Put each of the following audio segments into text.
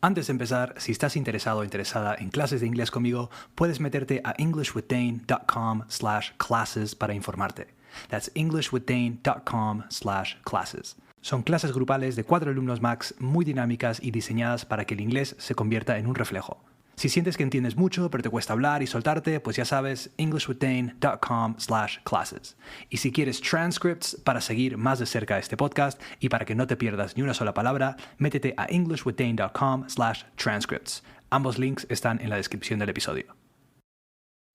Antes de empezar, si estás interesado o interesada en clases de inglés conmigo, puedes meterte a englishwithdane.com/classes para informarte. That's englishwithdane.com/classes. Son clases grupales de 4 alumnos max, muy dinámicas y diseñadas para que el inglés se convierta en un reflejo. Si sientes que entiendes mucho, pero te cuesta hablar y soltarte, pues ya sabes, englishwithdane.com/classes. Y si quieres transcripts para seguir más de cerca este podcast y para que no te pierdas ni una sola palabra, métete a englishwithdane.com/transcripts. Ambos links están en la descripción del episodio.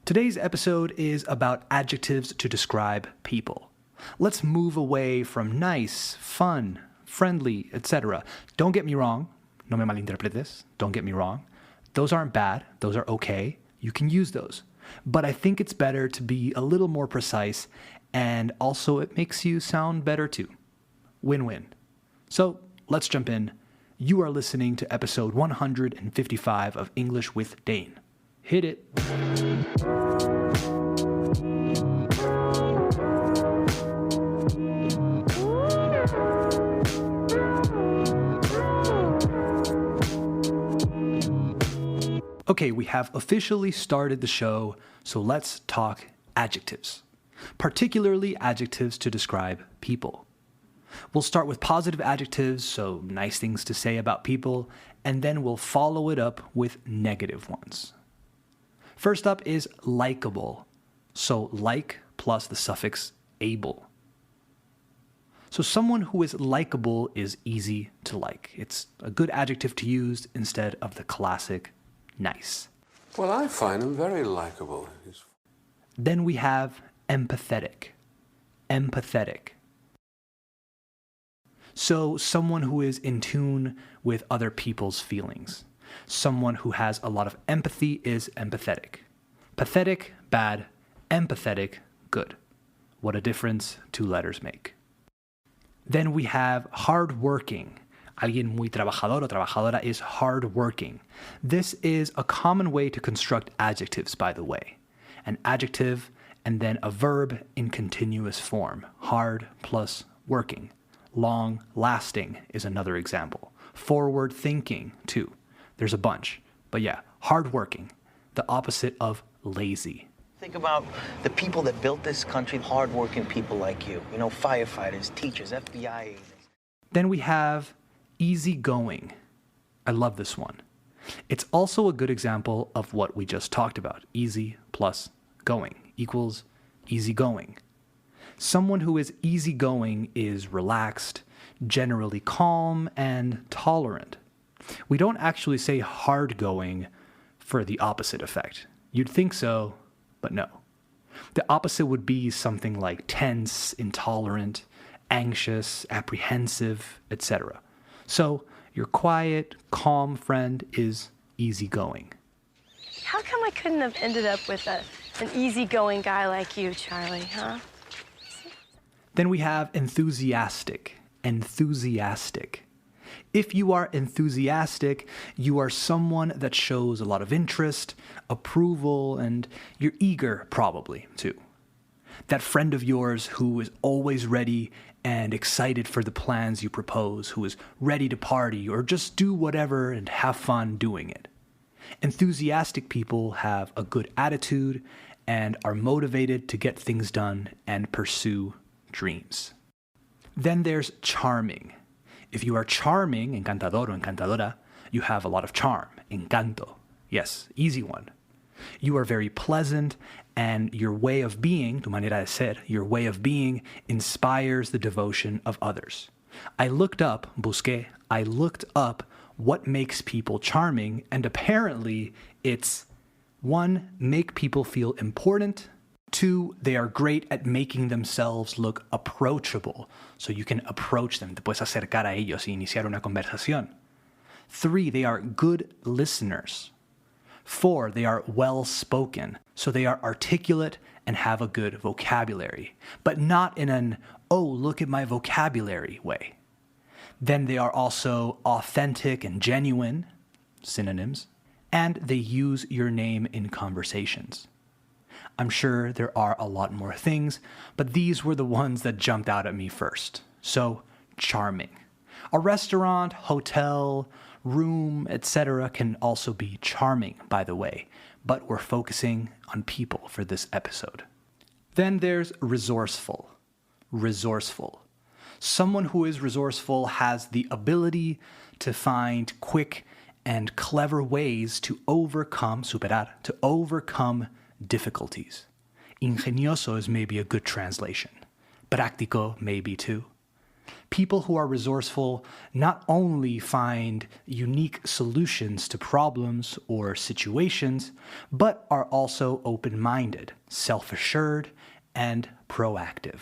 Today's episode is about adjectives to describe people. Let's move away from nice, fun, friendly, etc. Don't get me wrong. No me malinterpretes. Don't get me wrong. Those aren't bad. Those are okay. You can use those. But I think it's better to be a little more precise, and also it makes you sound better too. Win-win. So let's jump in. You are listening to episode 155 of English with Dane. Hit it. Okay, we have officially started the show, so let's talk adjectives, particularly adjectives to describe people. We'll start with positive adjectives, so nice things to say about people, and then we'll follow it up with negative ones. First up is likable, so like plus the suffix able. So someone who is likable is easy to like. It's a good adjective to use instead of the classic nice. Well, I find him very likable. Then we have empathetic. Empathetic. So someone who is in tune with other people's feelings. Someone who has a lot of empathy is empathetic. Pathetic, bad. Empathetic, good. What a difference 2 letters make. Then we have hardworking. Alguien muy trabajador o trabajadora is hardworking. This is a common way to construct adjectives, by the way. An adjective and then a verb in continuous form. Hard plus working. Long, lasting is another example. Forward thinking, too. There's a bunch. But yeah, hardworking, the opposite of lazy. Think about the people that built this country, hardworking people like you. You know, firefighters, teachers, FBI agents. Then we have easygoing. I love this one. It's also a good example of what we just talked about. Easy plus going equals easygoing. Someone who is easygoing is relaxed, generally calm, and tolerant. We don't actually say hardgoing for the opposite effect. You'd think so, but no. The opposite would be something like tense, intolerant, anxious, apprehensive, etc. So, your quiet, calm friend is easygoing. How come I couldn't have ended up with an easygoing guy like you, Charlie, huh? Then we have enthusiastic. Enthusiastic. If you are enthusiastic, you are someone that shows a lot of interest, approval, and you're eager, probably, too. That friend of yours who is always ready and excited for the plans you propose, who is ready to party or just do whatever and have fun doing it. Enthusiastic people have a good attitude and are motivated to get things done and pursue dreams. Then there's charming. If you are charming, encantador o encantadora, you have a lot of charm, encanto. Yes, easy one. You are very pleasant, and your way of being, tu manera de ser, your way of being inspires the devotion of others. I looked up what makes people charming, and apparently it's 1, make people feel important. 2, they are great at making themselves look approachable, so you can approach them, te puedes acercar a ellos y iniciar una conversación. 3, they are good listeners. 4, they are well-spoken, so they are articulate and have a good vocabulary, but not in an, oh, look at my vocabulary way. Then they are also authentic and genuine, synonyms, and they use your name in conversations. I'm sure there are a lot more things, but these were the ones that jumped out at me first. So, charming. A restaurant, hotel, Room, etc. can also be charming, by the way, but we're focusing on people for this episode. Then there's resourceful. Resourceful. Someone who is resourceful has the ability to find quick and clever ways to overcome, superar, to overcome difficulties. Ingenioso is maybe a good translation. Práctico maybe too. People who are resourceful not only find unique solutions to problems or situations, but are also open-minded, self-assured, and proactive.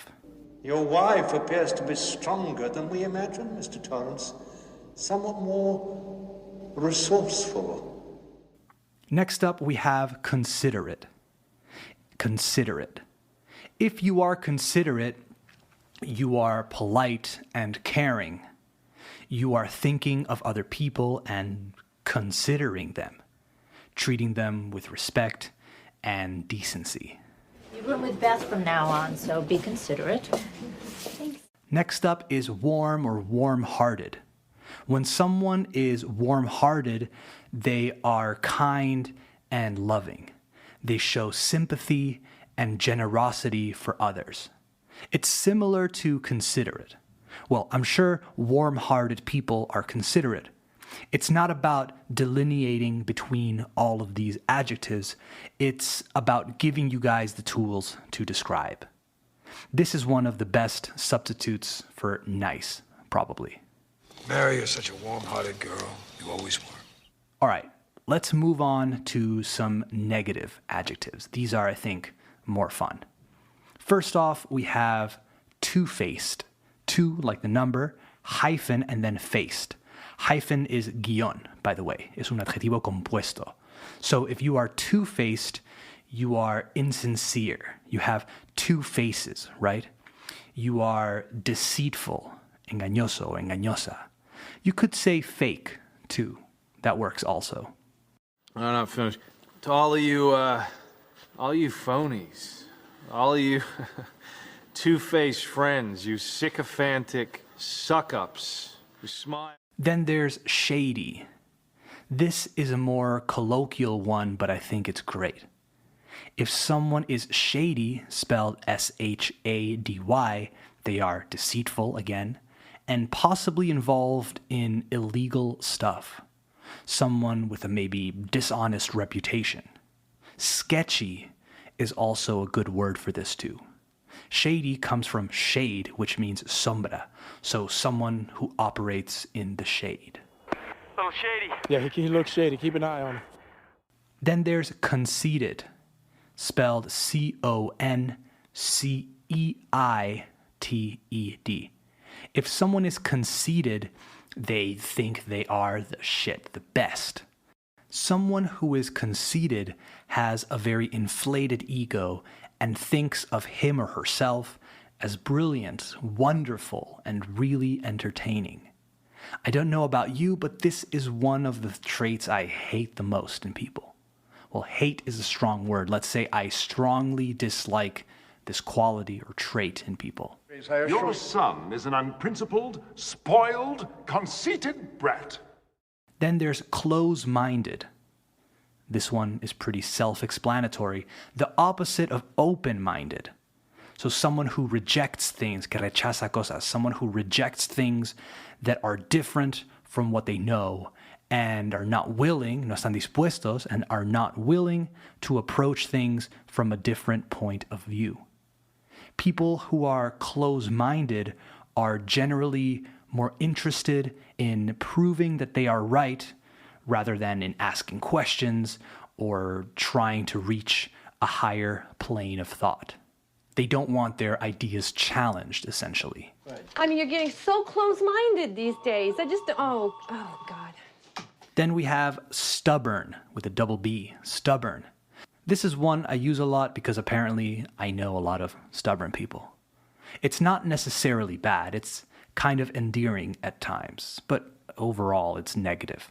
Your wife appears to be stronger than we imagined, Mr. Torrance. Somewhat more resourceful. Next up, we have considerate. Considerate. If you are considerate, you are polite and caring. You are thinking of other people and considering them, treating them with respect and decency. You room with Beth from now on, so be considerate. Thanks. Next up is warm or warm-hearted. When someone is warm-hearted, they are kind and loving. They show sympathy and generosity for others. It's similar to considerate. Well, I'm sure warm-hearted people are considerate. It's not about delineating between all of these adjectives. It's about giving you guys the tools to describe. This is one of the best substitutes for nice, probably. Mary, you're such a warm-hearted girl. You always were. All right, let's move on to some negative adjectives. These are, I think, more fun. First off, we have two-faced. Two, like the number, hyphen, and then faced. Hyphen is guión, by the way. Es un adjetivo compuesto. So if you are two-faced, you are insincere. You have two faces, right? You are deceitful, engañoso, engañosa. You could say fake, too. That works also. I'm not finished. To all of you phonies, all of you two-faced friends, you sycophantic suck-ups who smile. Then there's shady. This is a more colloquial one, but I think it's great. If someone is shady, spelled S-H-A-D-Y, they are deceitful again, and possibly involved in illegal stuff. Someone with a maybe dishonest reputation. Sketchy is also a good word for this too. Shady comes from shade, which means sombra, so someone who operates in the shade. Little shady. Yeah, he looks shady. Keep an eye on him. Then there's conceited, spelled C-O-N-C-E-I-T-E-D. If someone is conceited, they think they are the shit, the best. Someone who is conceited has a very inflated ego and thinks of him or herself as brilliant, wonderful, and really entertaining. I don't know about you, but this is one of the traits I hate the most in people. Well, hate is a strong word. Let's say I strongly dislike this quality or trait in people. Your son is an unprincipled, spoiled, conceited brat. Then there's close-minded. This one is pretty self-explanatory. The opposite of open-minded. So someone who rejects things, que rechaza cosas, someone who rejects things that are different from what they know and are not willing, no están dispuestos, and are not willing to approach things from a different point of view. People who are close-minded are generally more interested in proving that they are right rather than in asking questions or trying to reach a higher plane of thought. They don't want their ideas challenged, essentially. I mean, you're getting so close-minded these days. Oh, God. Then we have stubborn, with a double B, stubborn. This is one I use a lot because apparently I know a lot of stubborn people. It's not necessarily bad. It's kind of endearing at times, but overall it's negative.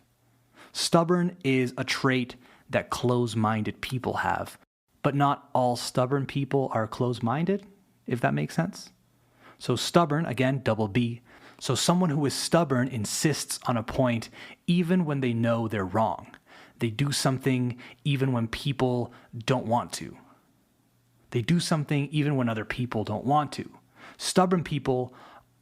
Stubborn is a trait that close-minded people have, but not all stubborn people are close-minded, if that makes sense. So stubborn, again, double B. So someone who is stubborn insists on a point even when they know they're wrong. They do something even when people don't want to. They do something even when other people don't want to. Stubborn people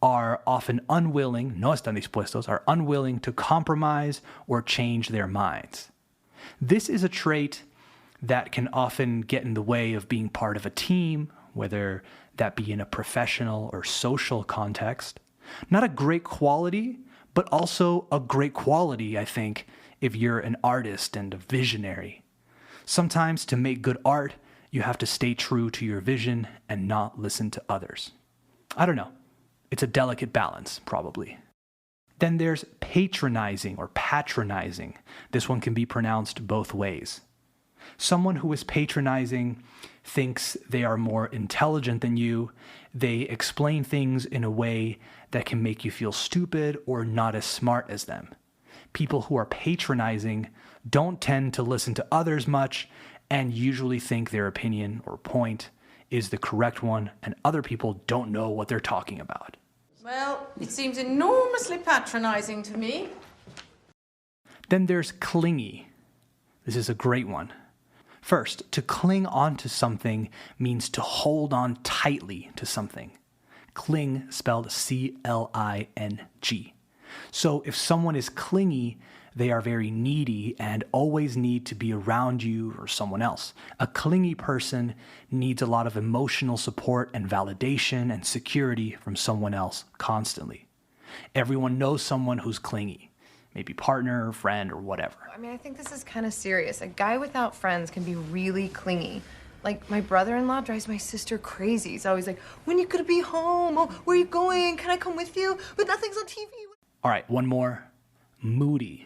are often unwilling, no están dispuestos, are unwilling to compromise or change their minds. This is a trait that can often get in the way of being part of a team, whether that be in a professional or social context. Not a great quality, but also a great quality, I think, if you're an artist and a visionary. Sometimes to make good art, you have to stay true to your vision and not listen to others. I don't know. It's a delicate balance, probably. Then there's patronizing or patronizing. This one can be pronounced both ways. Someone who is patronizing thinks they are more intelligent than you. They explain things in a way that can make you feel stupid or not as smart as them. People who are patronizing don't tend to listen to others much and usually think their opinion or point is the correct one, and other people don't know what they're talking about. Well, it seems enormously patronizing to me. Then there's clingy. This is a great one. First, to cling on to something means to hold on tightly to something. Cling spelled C-L-I-N-G. So if someone is clingy, they are very needy and always need to be around you or someone else. A clingy person needs a lot of emotional support and validation and security from someone else constantly. Everyone knows someone who's clingy, maybe partner or friend or whatever. I mean, I think this is kind of serious. A guy without friends can be really clingy. Like, my brother-in-law drives my sister crazy. He's always like, when are you gonna be home? Oh, where are you going? Can I come with you? But nothing's on TV. All right, one more. Moody.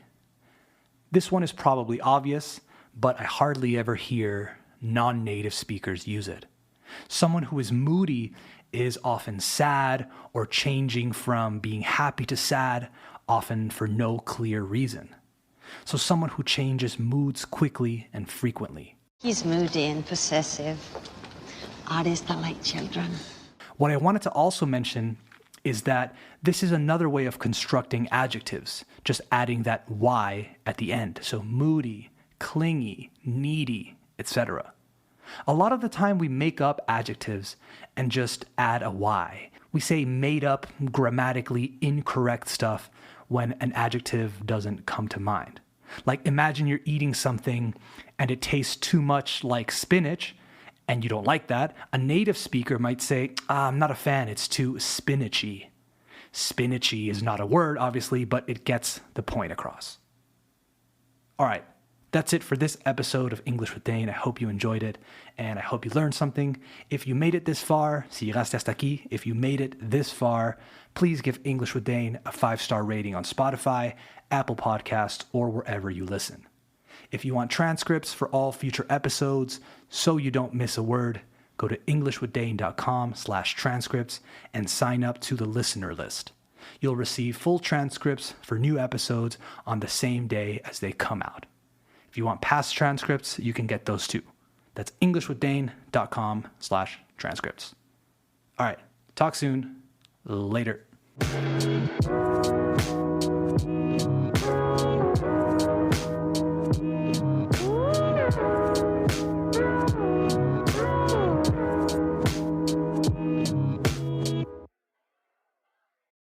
This one is probably obvious, but I hardly ever hear non-native speakers use it. Someone who is moody is often sad or changing from being happy to sad, often for no clear reason. So someone who changes moods quickly and frequently. He's moody and possessive. Artists are like children. What I wanted to also mention is that this is another way of constructing adjectives, just adding that Y at the end. So moody, clingy, needy, etc. A lot of the time we make up adjectives and just add a Y. We say made up, grammatically incorrect stuff when an adjective doesn't come to mind. Like imagine you're eating something and it tastes too much like spinach, and you don't like that. A native speaker might say, I'm not a fan, it's too spinachy. Spinachy is not a word, obviously, but it gets the point across. All right, that's it for this episode of English with Dane. I hope you enjoyed it, and I hope you learned something. If you made it this far, si llegaste hasta aquí, if you made it this far, please give English with Dane a 5-star rating on Spotify, Apple Podcasts, or wherever you listen. If you want transcripts for all future episodes so you don't miss a word, go to englishwithdane.com/transcripts and sign up to the listener list. You'll receive full transcripts for new episodes on the same day as they come out. If you want past transcripts, you can get those too. That's englishwithdane.com/transcripts. All right, talk soon. Later.